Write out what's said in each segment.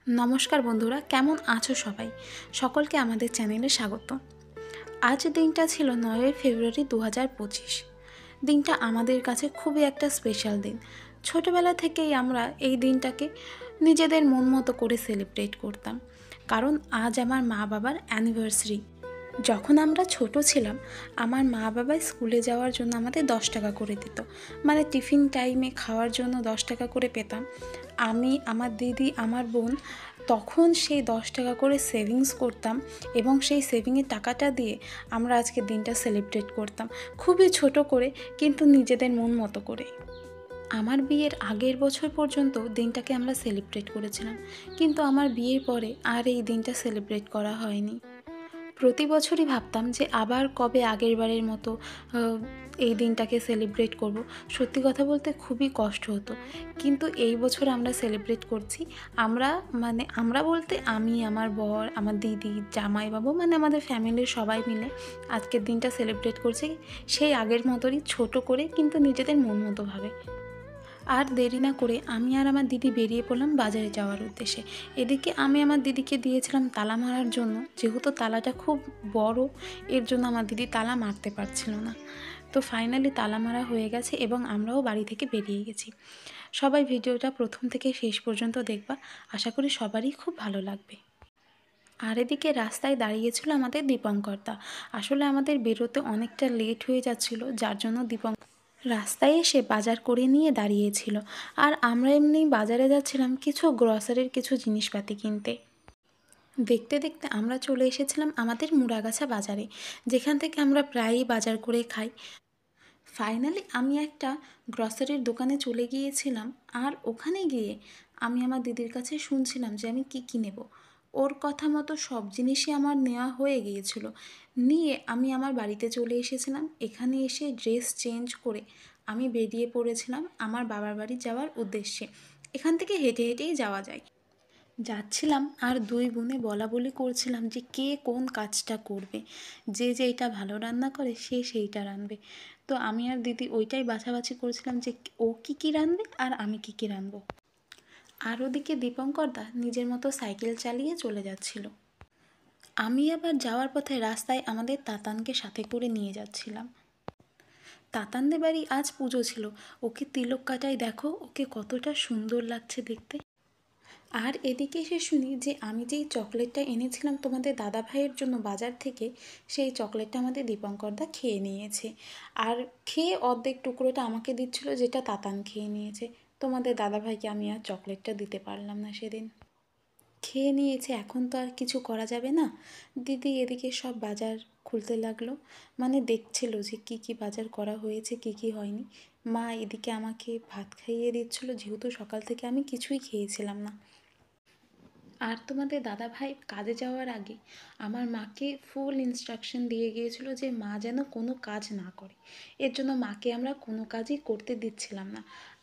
नमस्कार बंधुरा केमन आछो सबाई सकलके आमादेर चैनेले स्वागत। आज दिनटा छिलो 9 फेब्रुआरी 2025। दिनटा आमादेर काछे खूबই একটা स्पेशल दिन। छोटोबेला থেকেই আমরা এই দিনটাকে নিজেদের মন মতো করে সেলিব্রেট করতাম, কারণ আজ আমার মা বাবার অ্যানিভার্সারি। যখন আমরা ছোট ছিলাম আমার মা বাবা স্কুলে যাওয়ার জন্য আমাদের 10 টাকা করে দিত, মানে টিফিন টাইমে খাওয়ার জন্য 10 টাকা করে পেতাম। আমি, আমার দিদি, আমার বোন তখন সেই 10 টাকা করে সেভিংস করতাম এবং সেই সেভিংয়ের টাকাটা দিয়ে আমরা আজকের দিনটা সেলিব্রেট করতাম, খুবই ছোট করে কিন্তু নিজেদের মন মতো করে। আমার বিয়ের আগের বছর পর্যন্ত দিনটাকে আমরা সেলিব্রেট করেছিলাম, কিন্তু আমার বিয়ের পরে আর এই দিনটা সেলিব্রেট করা হয়নি। প্রতি বছরই ভাবতাম যে আবার কবে আগের বারের মতো এই দিনটাকে সেলিব্রেট করব। সত্যি কথা বলতে খুবই কষ্ট হতো, কিন্তু এই বছর আমরা সেলিব্রেট করছি। আমরা বলতে আমি, আমার বর, আমার দিদি, জামাইবাবু, মানে আমাদের ফ্যামিলির সবাই মিলে আজকের দিনটা সেলিব্রেট করছি সেই আগের মতোই, ছোট করে কিন্তু নিজেদের মন মতোভাবে। আর দেরি না করে আমি আর আমার দিদি বেরিয়ে পড়লাম বাজারে যাওয়ার উদ্দেশ্যে। এদিকে আমি আমার দিদিকে দিয়েছিলাম তালা মারার জন্য, যেহেতু তালাটা খুব বড়, এর জন্য আমার দিদি তালা মারতে পারছিল না। তো ফাইনালি তালা মারা হয়ে গেছে এবং আমরাও বাড়ি থেকে বেরিয়ে গেছি। সবাই ভিডিওটা প্রথম থেকে শেষ পর্যন্ত দেখবা, আশা করি সবারই খুব ভালো লাগবে। আর এদিকে রাস্তায় দাঁড়িয়েছিল আমাদের দীপঙ্করদা। আসলে আমাদের বেরোতে অনেকটা লেট হয়ে যাচ্ছিল, যার জন্য রাস্তায় এসে বাজার করে নিয়ে দাঁড়িয়েছিল। আর আমরা এমনি বাজারে যাচ্ছিলাম কিছু গ্রসারির কিছু জিনিসপাতি কিনতে। দেখতে দেখতে আমরা চলে এসেছিলাম আমাদের মুড়াগাছা বাজারে, যেখান থেকে আমরা প্রায়ই বাজার করে খাই। ফাইনালি আমি একটা গ্রসারির দোকানে চলে গিয়েছিলাম, আর ওখানে গিয়ে আমি আমার দিদির কাছে শুনছিলাম যে আমি কী নেব। ওর কথা মতো সব জিনিসই আমার নেওয়া হয়ে গিয়েছিল। নিয়ে আমি আমার বাড়িতে চলে এসেছিলাম। এখানে এসে ড্রেস চেঞ্জ করে আমি বেরিয়ে পড়েছিলাম আমার বাবার বাড়ি যাওয়ার উদ্দেশ্যে। এখান থেকে হেঁটে হেঁটেই যাওয়া যায়। যাচ্ছিলাম আর দুই বোনে বলাবলি করছিলাম যে কে কোন কাজটা করবে, যে যেইটা ভালো রান্না করে সে সেইটা রাঁধবে। তো আমি আর দিদি ওইটাই বাছাবাছি করছিলাম যে ও কী কী রাঁধবে আর আমি কী কী রাঁধবো। আর ওদিকে দীপঙ্করদা নিজের মতো সাইকেল চালিয়ে চলে যাচ্ছিল। আমি আবার যাওয়ার পথে রাস্তায় আমাদের তাতানকে সাথে করে নিয়ে যাচ্ছিলাম। তাতানদের বাড়ি আজ পুজো ছিল, ওকে তিলক কাটায় দেখো ওকে কতটা সুন্দর লাগছে দেখতে। আর এদিকে এসে শুনি যে আমি যেই চকলেটটা এনেছিলাম তোমাদের দাদা ভাইয়ের জন্য বাজার থেকে, সেই চকলেটটা আমাদের দীপঙ্করদা খেয়ে নিয়েছে। আর খেয়ে অর্ধেক টুকরোটা আমাকে দিচ্ছিল, যেটা তাতান খেয়ে নিয়েছে। তোমাদের দাদা ভাইকে আমি আর চকলেটটা দিতে পারলাম না সেদিন। খেয়ে নিয়েছে, এখন তো আর কিছু করা যাবে না। দিদি এদিকে সব বাজার খুলতে লাগলো, মানে দেখছিল যে কি কি বাজার করা হয়েছে কি কি হয়নি। মা এদিকে আমাকে ভাত খাইয়ে দিচ্ছিল, যেহেতু সকাল থেকে আমি কিছুই খেয়েছিলাম না। আর তোমাদের দাদাভাই কাজে যাওয়ার আগে আমার মাকে ফুল ইনস্ট্রাকশন দিয়ে গিয়েছিল যে মা যেন কোনো কাজ না করে। এর জন্য মাকে আমরা কোনো কাজই করতে দিচ্ছিলাম না।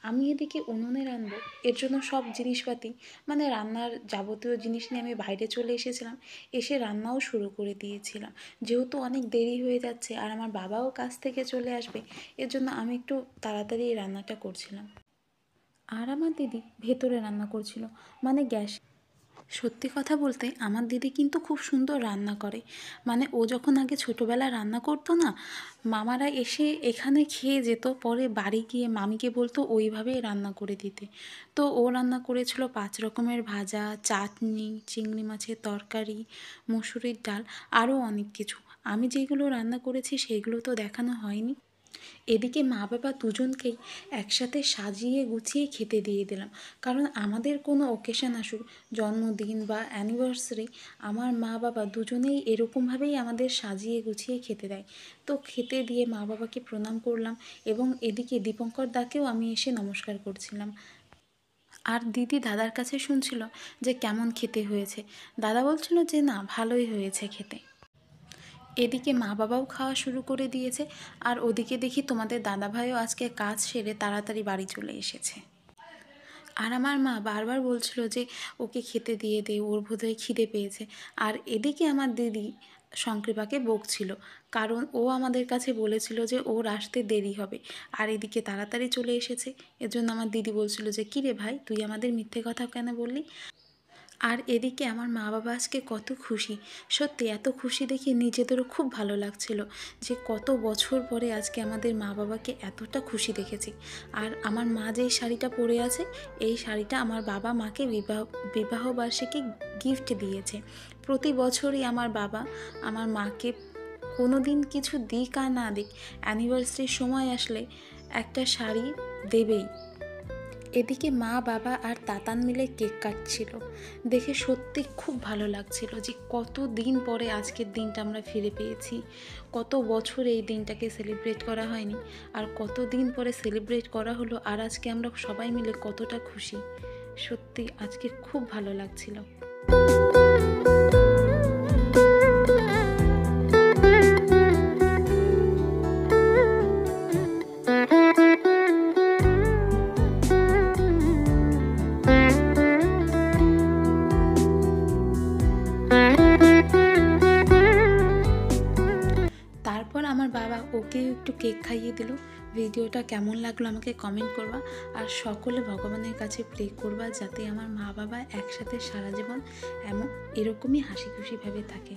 আমি এদিকে উনুনে রান্নাবো, এর জন্য সব জিনিসপাতি, মানে রান্নার যাবতীয় জিনিস নিয়ে আমি বাইরে চলে এসেছিলাম। এসে রান্নাও শুরু করে দিয়েছিলাম, যেহেতু অনেক দেরি হয়ে যাচ্ছে আর আমার বাবাও কাজ থেকে চলে আসবে। এর জন্য আমি একটু তাড়াতাড়ি এই রান্নাটা করছিলাম। আর আমার দিদি ভেতরে রান্না করছিল, মানে গ্যাস। সত্যি কথা বলতে আমার দিদি কিন্তু খুব সুন্দর রান্না করে। মানে ও যখন আগে ছোটোবেলায় রান্না করতো না, মামারা এসে এখানে খেয়ে যেত, পরে বাড়ি গিয়ে মামিকে বলতো ওইভাবেই রান্না করে দিতে। তো ও রান্না করেছিল 5 রকমের ভাজা, চাটনি, চিংড়ি মাছের তরকারি, মুসুরির ডাল, আরও অনেক কিছু। আমি যেগুলো রান্না করেছি সেগুলো তো দেখানো হয়নি। এদিকে মা বাবা দুজনকেই একসাথে সাজিয়ে গুছিয়ে খেতে দিয়ে দিলাম, কারণ আমাদের কোনো অকেশন আসুক, জন্মদিন বা অ্যানিভার্সারি, আমার মা বাবা দুজনেই এরকমভাবেই আমাদের সাজিয়ে গুছিয়ে খেতে দেয়। তো খেতে দিয়ে মা বাবাকে প্রণাম করলাম এবং এদিকে দীপঙ্কর দাকেও আমি এসে নমস্কার করছিলাম। আর দিদি দাদার কাছে শুনছিল যে কেমন খেতে হয়েছে। দাদা বলছিল যে না, ভালোই হয়েছে খেতে। এদিকে মা বাবাও খাওয়া শুরু করে দিয়েছে, আর ওদিকে দেখি তোমাদের দাদাভাইও আজকে কাজ সেরে তাড়াতাড়ি বাড়ি চলে এসেছে। আর আমার মা বারবার বলছিল যে ওকে খেতে দিয়ে দে, ওর বোধহয় খিদে পেয়েছে। আর এদিকে আমার দিদি শঙ্কৃপাকে বকছিল, কারণ ও আমাদের কাছে বলেছিল যে ওর আসতে দেরি হবে, আর এদিকে তাড়াতাড়ি চলে এসেছে। এর জন্য আমার দিদি বলছিল যে কী রে ভাই, তুই আমাদের মিথ্যে কথা কেন বললি। আর এদিকে আমার মা বাবা আজকে কত খুশি, সত্যি এত খুশি দেখে নিজেদেরও খুব ভালো লাগছিল যে কত বছর পরে আজকে আমাদের মা বাবাকে এতটা খুশি দেখেছি। আর আমার মা যেই শাড়িটা পরে আছে, এই শাড়িটা আমার বাবা মাকে বিবাহবার্ষিকী গিফট দিয়েছে। প্রতি বছরই আমার বাবা আমার মাকে কোনো দিন কিছু দিক আর না দিক, অ্যানিভার্সারির সময় আসলে একটা শাড়ি দেবেই। এদিকে মা বাবা আর তাতান মিলে কেক কাটছিল, দেখে সত্যি খুব ভালো লাগছিল যে কত দিন পরে আজকের দিনটা আমরা ফিরে পেয়েছি। কত বছর এই দিনটাকে সেলিব্রেট করা হয়নি, আর কত দিন পরে সেলিব্রেট করা হলো, আর আজকে আমরা সবাই মিলে কতটা খুশি। সত্যি আজকে খুব ভালো লাগছিল। তারপর আমার বাবা ওকে একটু কেক খাইয়ে দিল। ভিডিওটা কেমন লাগলো আমাকে কমেন্ট করবা, আর সকলে ভগবানের কাছে প্রে করবা যাতে আমার মা বাবা একসাথে সারা জীবন এরকমই হাসি খুশিভাবে থাকে।